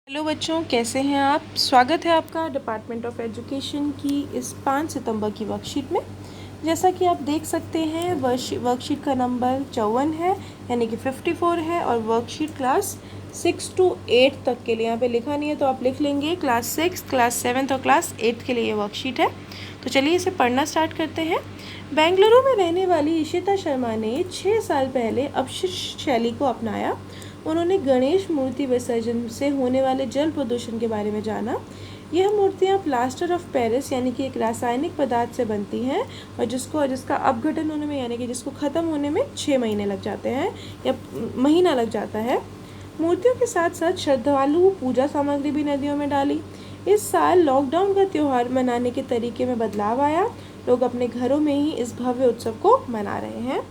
Hello बच्चों, कैसे हैं आप। स्वागत है आपका डिपार्टमेंट ऑफ एजुकेशन की इस 5 सितंबर की वर्कशीट में। जैसा कि आप देख सकते हैं वर्कशीट का नंबर 54 है, यानी कि 54 है, और वर्कशीट क्लास 6 to 8 तक के लिए। यहाँ पे लिखा नहीं है तो आप लिख लेंगे क्लास 6, क्लास 7 और क्लास 8 के लिए ये वर्कशीट है। तो चलिए इसे पढ़ना स्टार्ट करते हैं। बेंगलुरु में रहने वाली इशिता शर्मा ने 6 साल पहले अपशिष्ट शैली को अपनाया। उन्होंने गणेश मूर्ति विसर्जन से होने वाले जल प्रदूषण के बारे में जाना। यह मूर्तियाँ प्लास्टर ऑफ पेरिस यानी कि एक रासायनिक पदार्थ से बनती हैं और जिसका अपघटन होने में यानी कि जिसको ख़त्म होने में 6 महीने लग जाते हैं या महीना लग जाता है। मूर्तियों के साथ साथ श्रद्धालु पूजा सामग्री भी नदियों में डाली। इस साल लॉकडाउन का त्यौहार मनाने के तरीके में बदलाव आया। लोग अपने घरों में ही इस भव्य उत्सव को मना रहे हैं।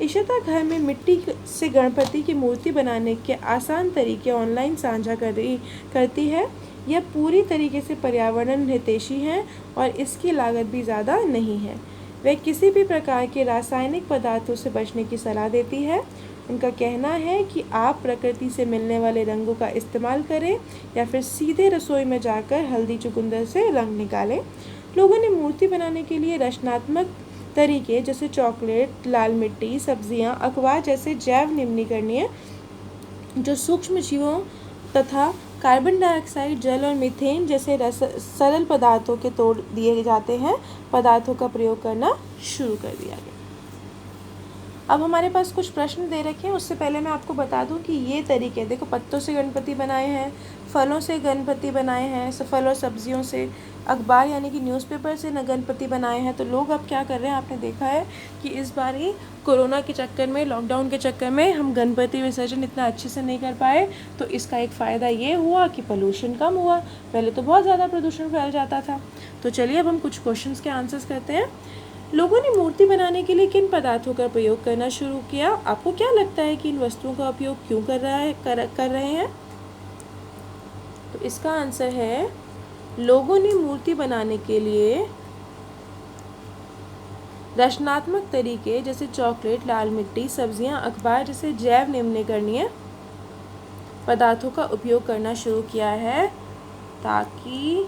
इशिता घर में मिट्टी से गणपति की मूर्ति बनाने के आसान तरीके ऑनलाइन साझा करती है। यह पूरी तरीके से पर्यावरण हितैषी है और इसकी लागत भी ज़्यादा नहीं है। वह किसी भी प्रकार के रासायनिक पदार्थों से बचने की सलाह देती है। उनका कहना है कि आप प्रकृति से मिलने वाले रंगों का इस्तेमाल करें या फिर सीधे रसोई में जाकर हल्दी चुकंदर से रंग निकालें। लोगों ने मूर्ति बनाने के लिए रचनात्मक तरीके जैसे चॉकलेट, लाल मिट्टी, सब्जियां, अखबार जैसे जैव निम्नीकरणीय जो सूक्ष्म जीवों तथा कार्बन डाइऑक्साइड, जल और मीथेन जैसे सरल पदार्थों के तोड़ दिए जाते हैं पदार्थों का प्रयोग करना शुरू कर दिया गया। अब हमारे पास कुछ प्रश्न दे रखे हैं। उससे पहले मैं आपको बता दूं कि ये तरीके देखो, पत्तों से गणपति बनाए हैं, फलों से गणपति बनाए हैं, फल और सब्जियों से, अखबार यानी कि न्यूज़पेपर से गणपति बनाए हैं। तो लोग अब क्या कर रहे हैं, आपने देखा है कि इस बार ही कोरोना के चक्कर में, लॉकडाउन के चक्कर में हम गणपति विसर्जन इतना अच्छे से नहीं कर पाए। तो इसका एक फ़ायदा ये हुआ कि पोल्यूशन कम हुआ। पहले तो बहुत ज़्यादा प्रदूषण फैल जाता था। तो चलिए अब हम कुछ क्वेश्चंस के आंसर्स करते हैं। लोगों ने मूर्ति बनाने के लिए किन पदार्थों का प्रयोग करना शुरू किया। आपको क्या लगता है कि इन वस्तुओं का उपयोग क्यों कर रहे हैं। तो इसका आंसर है, लोगों ने मूर्ति बनाने के लिए रचनात्मक तरीके जैसे चॉकलेट, लाल मिट्टी, सब्जियां, अखबार जैसे जैव निम्नीकरणीय पदार्थों का उपयोग करना शुरू किया है ताकि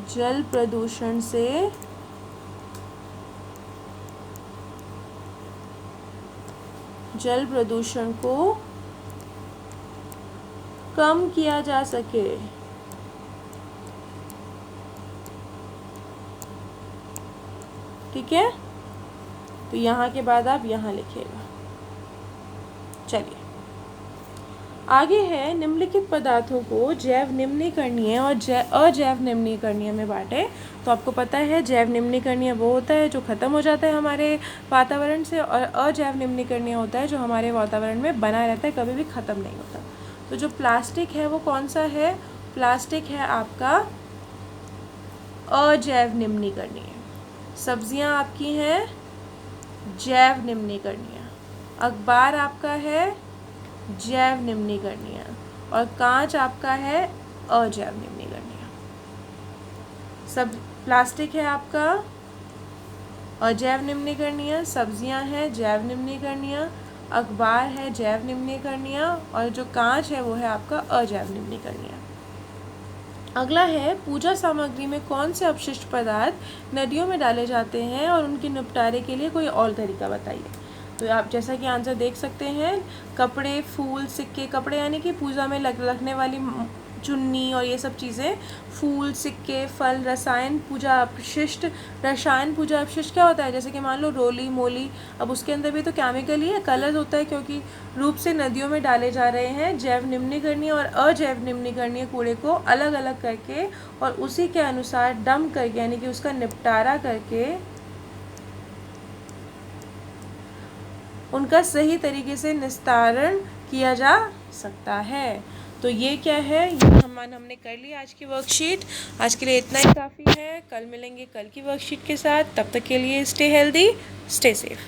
जल प्रदूषण को कम किया जा सके। ठीक है, तो यहाँ के बाद आप यहाँ लिखिएगा। चलिए आगे है, निम्नलिखित पदार्थों को जैव निम्नीकरणीय और अजैव निम्नीकरणीय में बांटे। तो आपको पता है जैव निम्नीकरणीय वो होता है जो ख़त्म हो जाता है हमारे वातावरण से, और अजैव निम्नीकरणीय होता है जो हमारे वातावरण में बना रहता है, कभी भी ख़त्म नहीं होता। तो जो प्लास्टिक है वो कौन सा है, प्लास्टिक है आपका अजैव निम्नीकरणीय। सब्जियां आपकी हैं जैव निम्नीकरणीय, अखबार आपका है जैव निम्नीकरणीय, और कांच आपका है अजैव निम्नीकरणीय। सब प्लास्टिक है आपका अजैव निम्नीकरणीय, सब्जियां हैं जैव निम्नीकरणीय, अखबार है जैव निम्नीकरणीय, और जो कांच है वो है आपका अजैव निम्नीकरणीय। अगला है, पूजा सामग्री में कौन से अपशिष्ट पदार्थ नदियों में डाले जाते हैं और उनके निपटारे के लिए कोई और तरीका बताइए। तो आप जैसा कि आंसर देख सकते हैं, कपड़े, फूल, सिक्के, कपड़े यानी कि पूजा में लगने वाली चुन्नी और ये सब चीज़ें, फूल, सिक्के, फल, रसायन पूजा अपशिष्ट क्या होता है, जैसे कि मान लो रोली मोली, अब उसके अंदर भी तो केमिकल ही है, कलर होता है, क्योंकि रूप से नदियों में डाले जा रहे हैं। जैव निम्नीकरणीय और अजैव निम्नीकरणीय कूड़े को अलग अलग करके और उसी के अनुसार डंप करके यानी कि उसका निपटारा करके उनका सही तरीके से निस्तारण किया जा सकता है। तो ये क्या है, ये हमने कर लिया आज की वर्कशीट। आज के लिए इतना ही काफ़ी है। कल मिलेंगे कल की वर्कशीट के साथ। तब तक के लिए स्टे हेल्दी, स्टे सेफ।